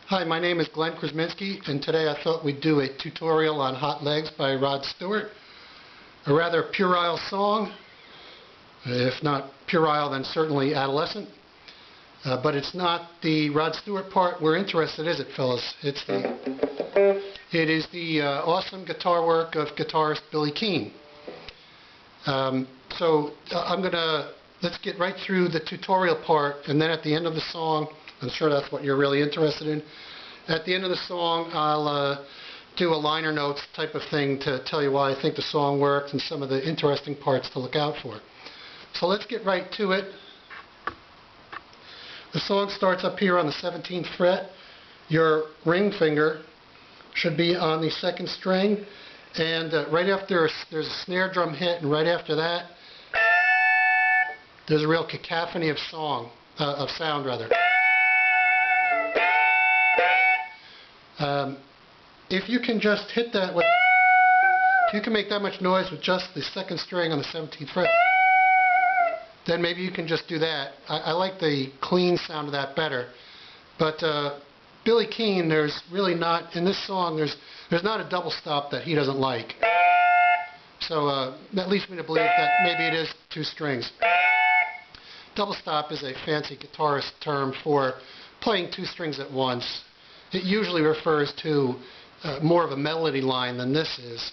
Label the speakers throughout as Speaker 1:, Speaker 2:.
Speaker 1: Hi, my name is Glenn Krzeminski, and today I thought we'd do a tutorial on Hot Legs by Rod Stewart. A rather puerile song, if not puerile then certainly adolescent. But it's not the Rod Stewart part we're interested in, is it, fellas? It is the awesome guitar work of guitarist Billy Keene. Let's get right through the tutorial part, and then at the end of the song, I'm sure that's what you're really interested in. At the end of the song, I'll do a liner notes type of thing to tell you why I think the song works and some of the interesting parts to look out for. So let's get right to it. The song starts up here on the 17th fret. Your ring finger should be on the 2nd string, and right after there's a snare drum hit, and right after that there's a real cacophony of sound. If you can just hit that with, if you can make that much noise with just the 2nd string on the 17th fret, then maybe you can just do that. I like the clean sound of that better. But Billy Keene, there's really not, in this song, there's not a double stop that he doesn't like. So that leads me to believe that maybe it is 2 strings. Double stop is a fancy guitarist term for playing 2 strings at once. It usually refers to more of a melody line than this is,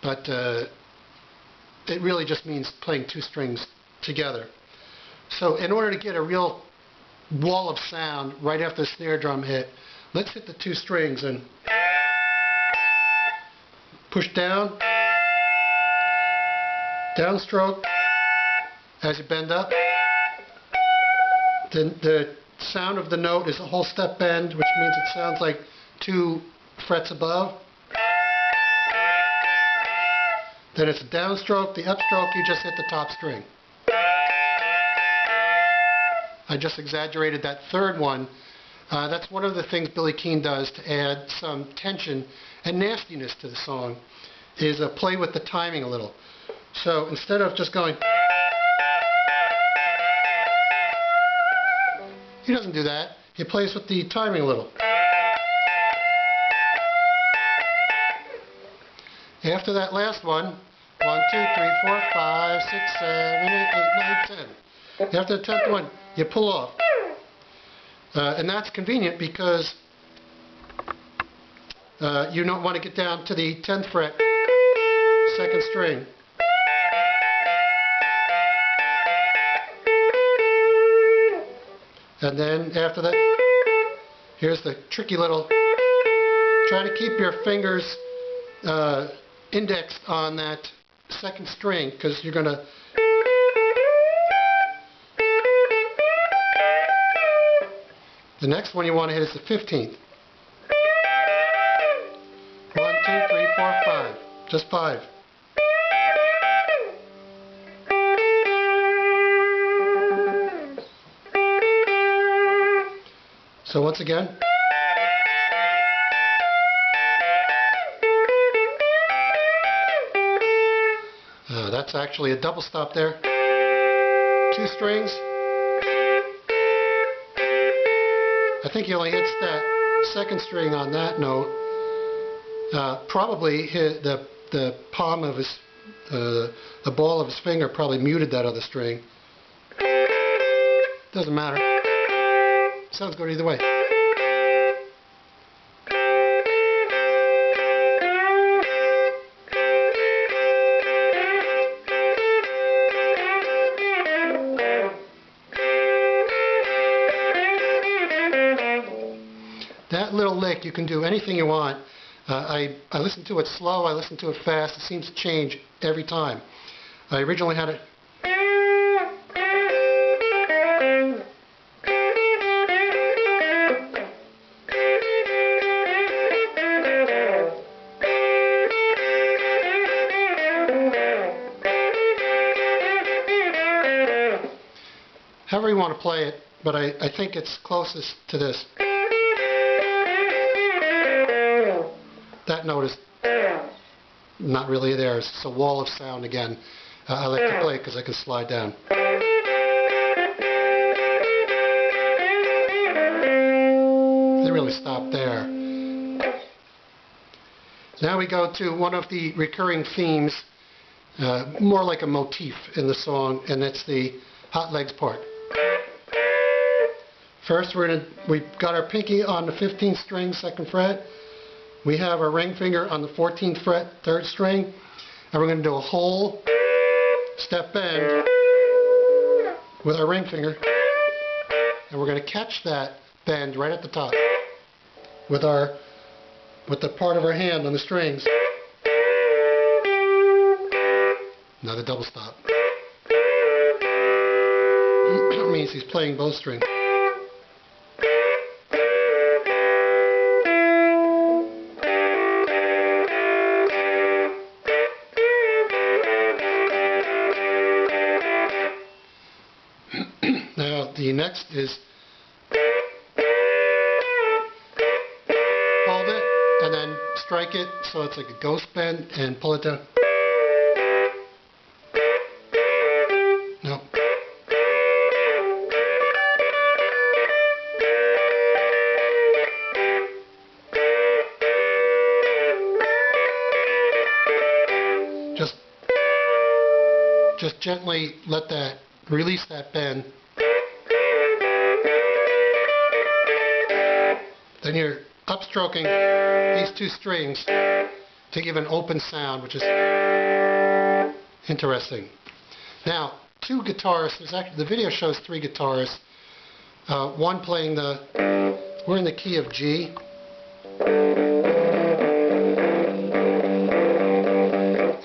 Speaker 1: but it really just means playing 2 strings together. So in order to get a real wall of sound right after the snare drum hit, let's hit the 2 strings and push down, downstroke as you bend up. The sound of the note is a whole step bend, which means it sounds like 2 frets above. Then it's a downstroke. The upstroke, you just hit the top string. I just exaggerated that 3rd one. That's one of the things Billy Keene does to add some tension and nastiness to the song, is play with the timing a little. So instead of just going, he doesn't do that. He plays with the timing a little. After that last one, 1, 2, 3, 4, 5, 6, 7, 8, 9, 10. After the 10th one, you pull off. And that's convenient because you don't want to get down to the 10th fret, 2nd string. And then after that, here's the tricky little, try to keep your fingers indexed on that 2nd string, because you're going to, the next one you want to hit is the 15th. 1, 2, 3, 4, 5. Just 5. So once again, that's actually a double stop there. 2 strings. I think he only hits that 2nd string on that note. Probably hit the palm of his, the ball of his finger probably muted that other string. Doesn't matter. Sounds good either way. That little lick, you can do anything you want. I listen to it slow, I listen to it fast. It seems to change every time. I originally had it. However you want to play it, but I think it's closest to this. That note is not really there. It's a wall of sound again. I like to play it because I can slide down. They really stop there. Now we go to one of the recurring themes, more like a motif in the song, and it's the hot legs part. First, we've got our pinky on the 15th string, 2nd fret. We have our ring finger on the 14th fret, 3rd string, and we're going to do a whole step bend with our ring finger, and we're going to catch that bend right at the top with the part of our hand on the strings. Another double stop. That means he's playing both strings. Now the next is hold it and then strike it so it's like a ghost bend and pull it down. No. Just gently let that, release that bend. Then you're upstroking these two strings to give an open sound, which is interesting. Now, two guitarists, the video shows 3 guitarists, one playing we're in the key of G.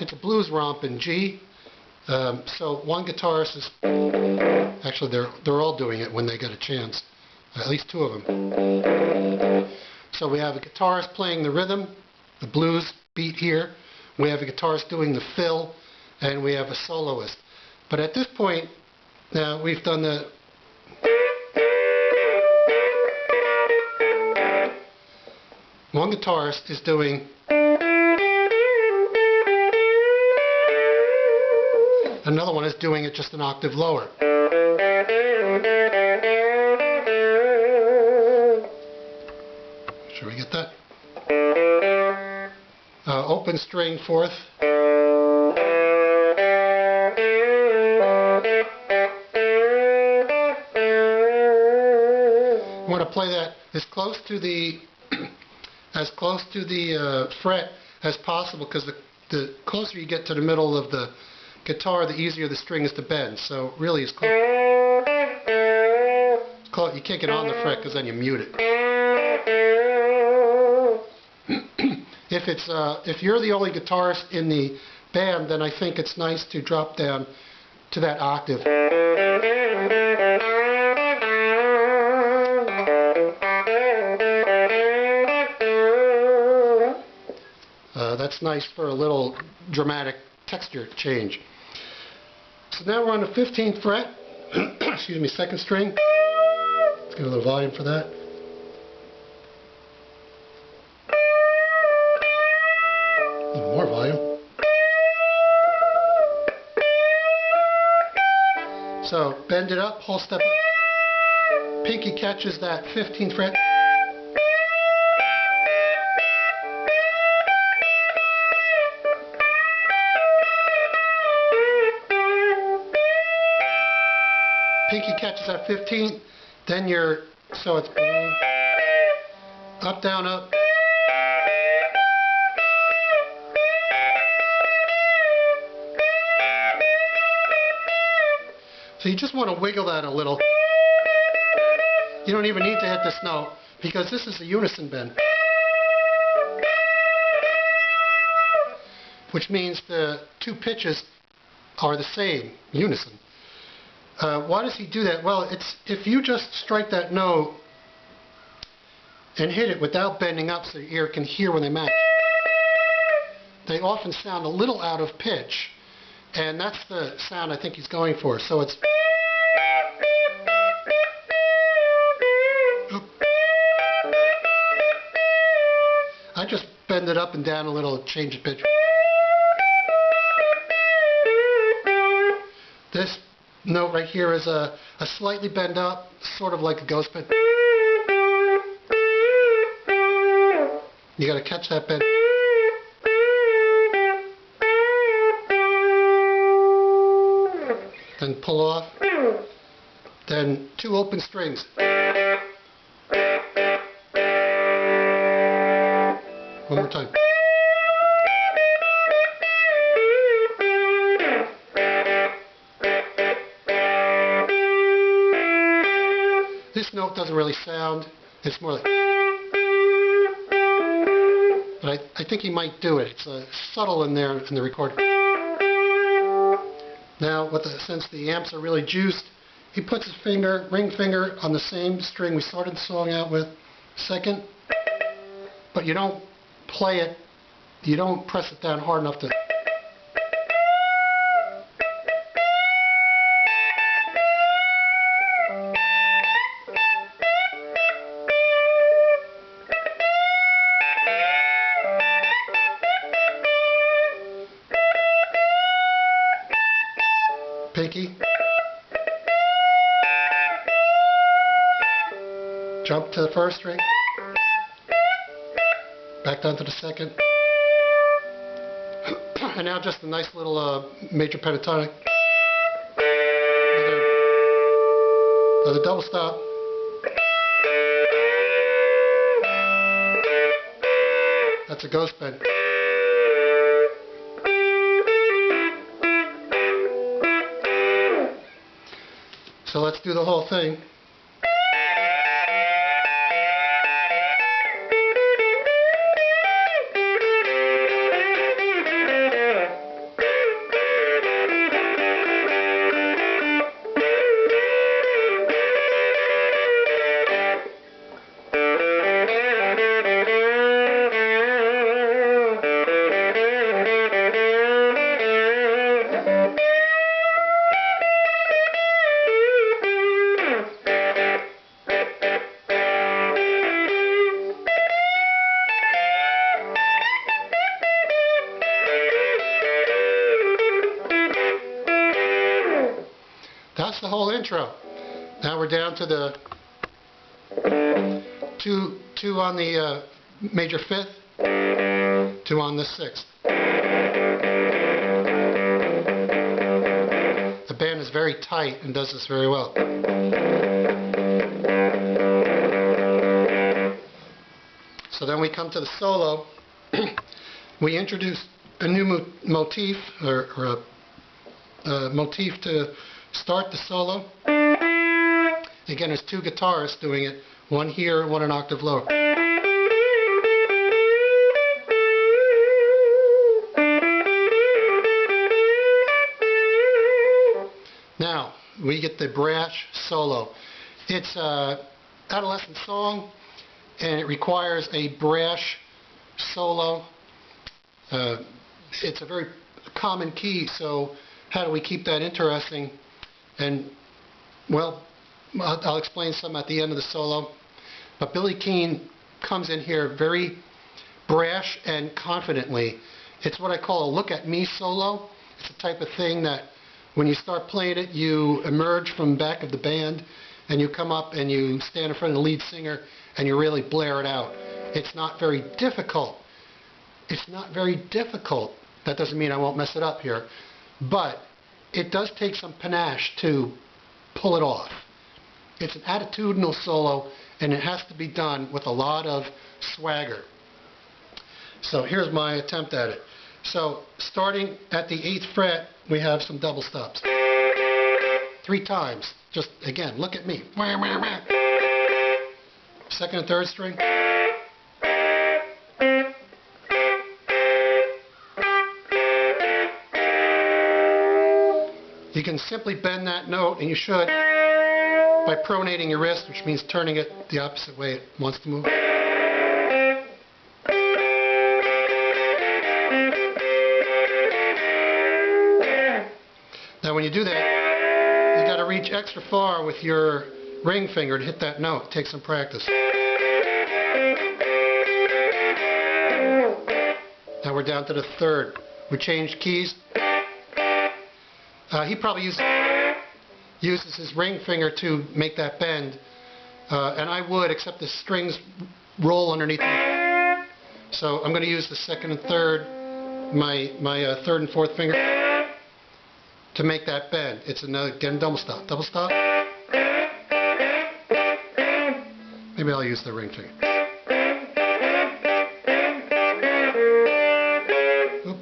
Speaker 1: It's a blues romp in G. So one guitarist is, actually they're all doing it when they get a chance, at least 2 of them. So we have a guitarist playing the rhythm, the blues beat here, we have a guitarist doing the fill, and we have a soloist. But at this point, now we've done one guitarist is doing another one is doing it just an octave lower. Should we get that? Open string 4th. You want to play that as close to the fret as possible, because the closer you get to the middle of the guitar, the easier the string is to bend. So really, it's close. You can't get on the fret because then you mute it. If you're the only guitarist in the band, then I think it's nice to drop down to that octave. That's nice for a little dramatic texture change. So now we're on the 15th fret, excuse me, 2nd string. Let's get a little volume for that. A little more volume. So bend it up, whole step up. Pinky catches that 15th fret. Pinky catches that 15th, then so it's up, down, up. So you just want to wiggle that a little. You don't even need to hit this note, because this is a unison bend. Which means the 2 pitches are the same, unison. Why does he do that? Well, if you just strike that note and hit it without bending up so your ear can hear when they match, they often sound a little out of pitch, and that's the sound I think he's going for. So it's I just bend it up and down a little, change the pitch. This note right here is a slightly bend up, sort of like a ghost bend. You got to catch that bend. Then pull off. Then 2 open strings. One more time. This note doesn't really sound, it's more like, but I think he might do it. It's subtle in there in the recording. Now, since the amps are really juiced, he puts his ring finger on the same string we started the song out with, second, but you don't play it, you don't press it down hard enough to... Pinky. Jump to the first string. Back down to the second. And now just a nice little major pentatonic. Another double stop. That's a ghost bend. So let's do the whole thing. That's the whole intro. Now we're down to the two on the major 5th, 2 on the 6th. The band is very tight and does this very well. So then we come to the solo. We introduce a new motif, or a motif to start the solo. Again, there's 2 guitarists doing it, one here, one an octave lower. Now, we get the brash solo. It's an adolescent song, and it requires a brash solo. It's a very common key, so how do we keep that interesting? And, well, I'll explain some at the end of the solo. But Billy Keene comes in here very brash and confidently. It's what I call a look at me solo. It's the type of thing that when you start playing it, you emerge from back of the band and you come up and you stand in front of the lead singer and you really blare it out. It's not very difficult. It's not very difficult. That doesn't mean I won't mess it up here. But it does take some panache to pull it off. It's an attitudinal solo, and it has to be done with a lot of swagger. So here's my attempt at it. So starting at the 8th fret, we have some double stops. 3 times. Just, again, look at me. Second and third string. You can simply bend that note, and you should, by pronating your wrist, which means turning it the opposite way it wants to move. Now when you do that, you've got to reach extra far with your ring finger to hit that note. Take some practice. Now we're down to the 3rd. We changed keys. He probably uses his ring finger to make that bend, and I would, except the strings roll underneath him. So I'm going to use the second and third, my third and fourth finger to make that bend. It's another, again, double stop. Double stop. Maybe I'll use the ring finger. Oop.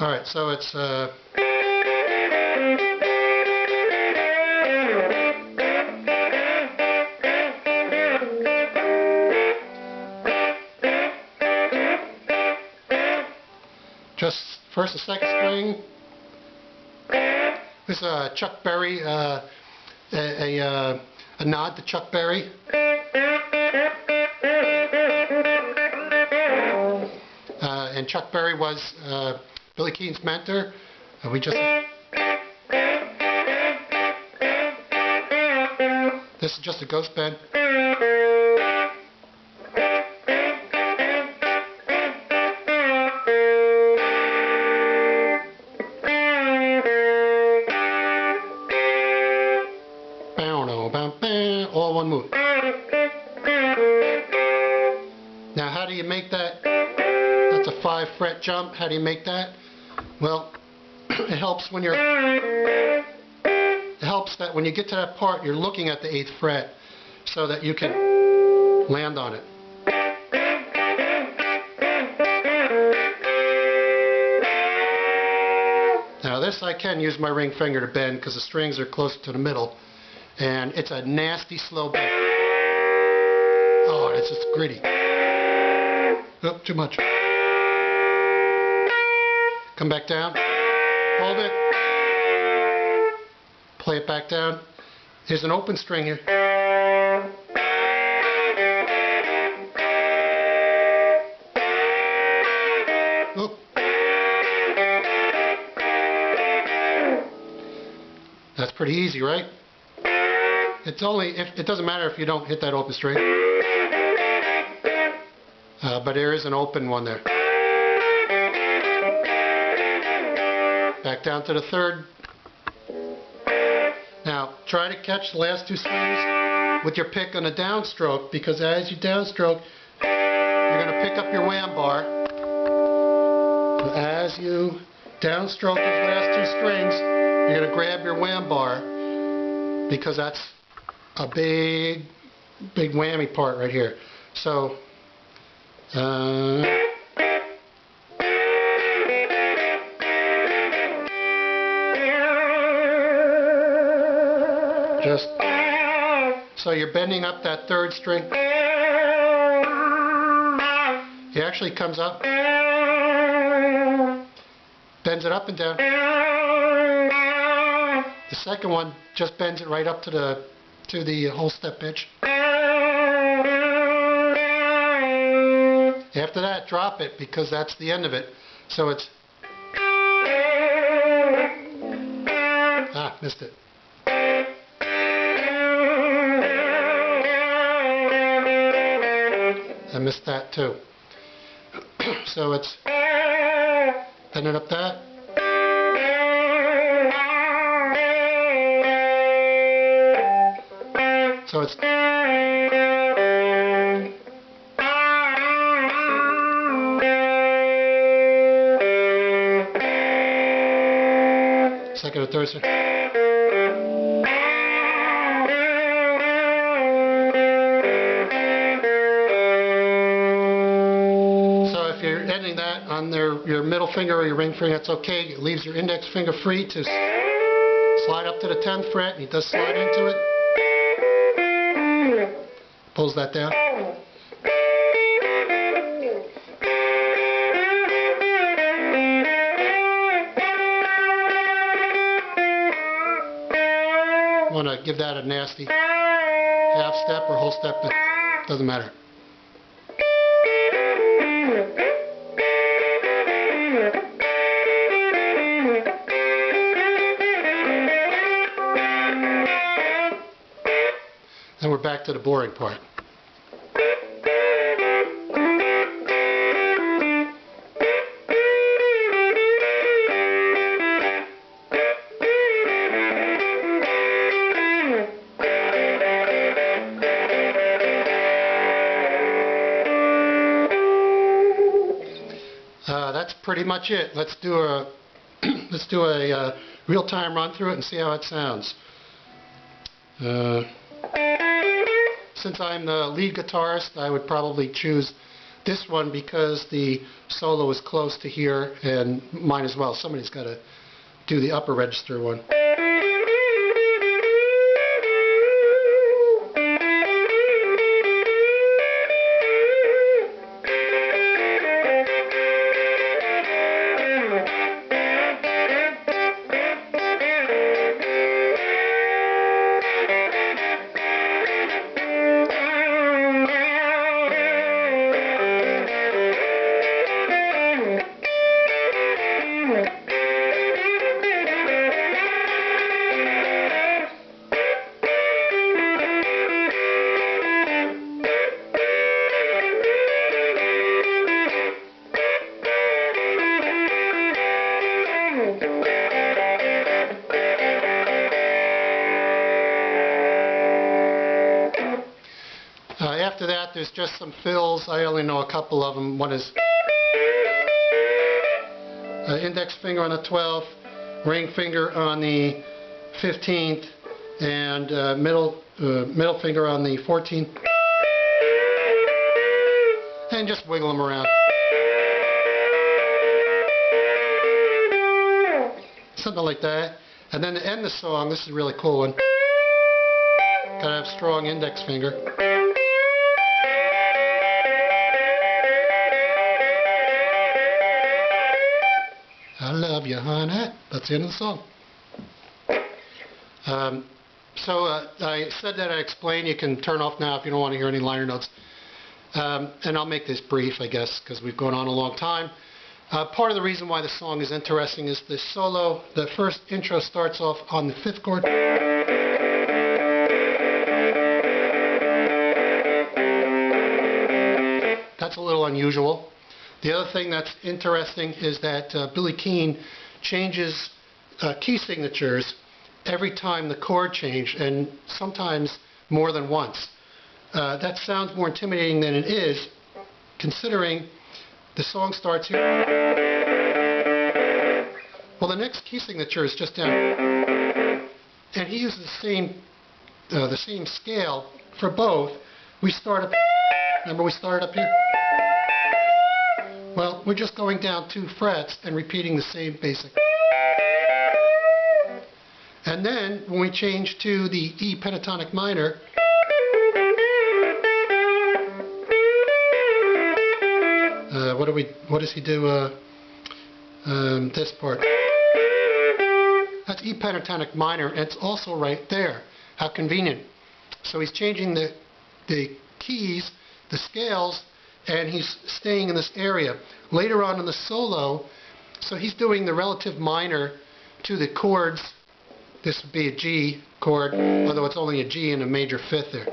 Speaker 1: Alright, so it's just first and second string. This is Chuck Berry, a nod to Chuck Berry. And Chuck Berry was Billy Keene's mentor. We just this is just a ghost bend. All one move. Now how do you make that? That's a 5-fret jump. How do you make that? Well, it helps when that when you get to that part, you're looking at the 8th fret so that you can land on it. Now this I can use my ring finger to bend because the strings are closer to the middle. And it's a nasty slow bend. Oh, it's just gritty. Oh, too much. Come back down. Hold it. Play it back down. Here's an open string here. Oh. That's pretty easy, right? It's only, it doesn't matter if you don't hit that open string, but there is an open one there. Back down to the third. Now try to catch the last 2 strings with your pick on a downstroke, because as you downstroke, you're going to pick up your wham bar. As you downstroke those last 2 strings, you're going to grab your wham bar, because that's a big whammy part right here. So just so you're bending up that 3rd string. He actually comes up, bends it up and down. The second one just bends it right up to the whole step pitch. After that, drop it, because that's the end of it. So it's missed it. I missed that too. So it's bending up that. So it's second or third string. So if you're ending that on your middle finger or your ring finger, that's okay. It leaves your index finger free to slide up to the 10th fret, and he does slide into it. Pulls that down. Want to give that a nasty half step or whole step, but doesn't matter. Then we're back to the boring part. pretty much it. Let's do a real-time run through it and see how it sounds. Since I'm the lead guitarist, I would probably choose this one because the solo is close to here, and mine as well. Somebody's got to do the upper register one. After that, there's just some fills. I only know a couple of them. One is index finger on the 12th, ring finger on the 15th, and middle finger on the 14th, and just wiggle them around. Something like that. And then to end the song, this is a really cool one. Gotta have strong index finger. I love you, honey. That's the end of the song. I said that I explained. You can turn off now if you don't want to hear any liner notes. And I'll make this brief, I guess, because we've gone on a long time. Part of the reason why the song is interesting is the solo. The first intro starts off on the 5th chord. That's a little unusual. The other thing that's interesting is that Billy Keene changes key signatures every time the chord change, and sometimes more than once. That sounds more intimidating than it is, considering the song starts here. Well, the next key signature is just down, and he uses the same scale for both. We start up. Remember, we started up here. Well, we're just going down 2 frets and repeating the same basic. And then, when we change to the E pentatonic minor, what does he do? This part. That's E pentatonic minor, and it's also right there. How convenient. So he's changing the keys, the scales, and he's staying in this area. Later on in the solo, so he's doing the relative minor to the chords. This would be a G chord, although it's only a G and a major 5th there.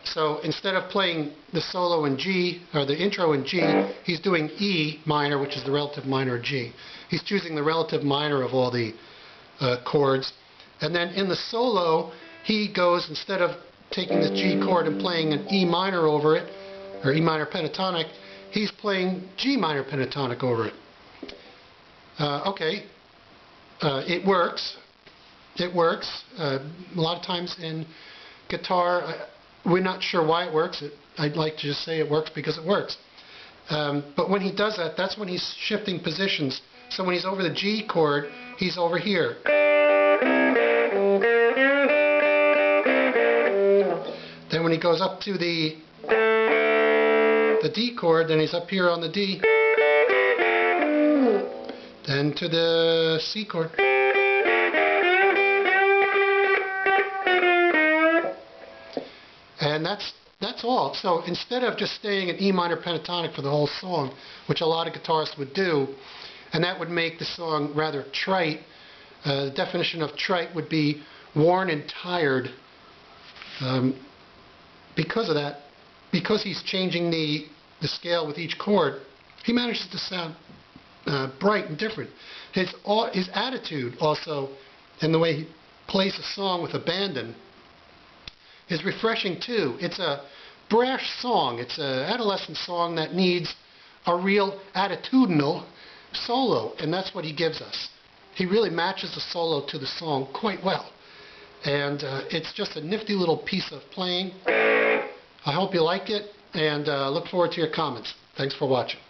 Speaker 1: So instead of playing the solo in G, or the intro in G, he's doing E minor, which is the relative minor of G. He's choosing the relative minor of all the chords. And then in the solo, he goes, instead of taking the G chord and playing an E minor over it, or E minor pentatonic, he's playing G minor pentatonic over it. Okay, it works. It works. A lot of times in guitar, we're not sure why it works. I'd like to just say it works because it works. But when he does that, that's when he's shifting positions. So when he's over the G chord, he's over here. Then when he goes up to the D chord, then he's up here on the D. Then to the C chord. And that's all. So instead of just staying in E minor pentatonic for the whole song, which a lot of guitarists would do, and that would make the song rather trite. The definition of trite would be worn and tired. Because of that, because he's changing the scale with each chord, he manages to sound bright and different. His attitude also, and the way he plays a song with abandon, is refreshing too. It's a brash song. It's an adolescent song that needs a real attitudinal solo, and that's what he gives us. He really matches the solo to the song quite well. And it's just a nifty little piece of playing. I hope you like it, and look forward to your comments. Thanks for watching.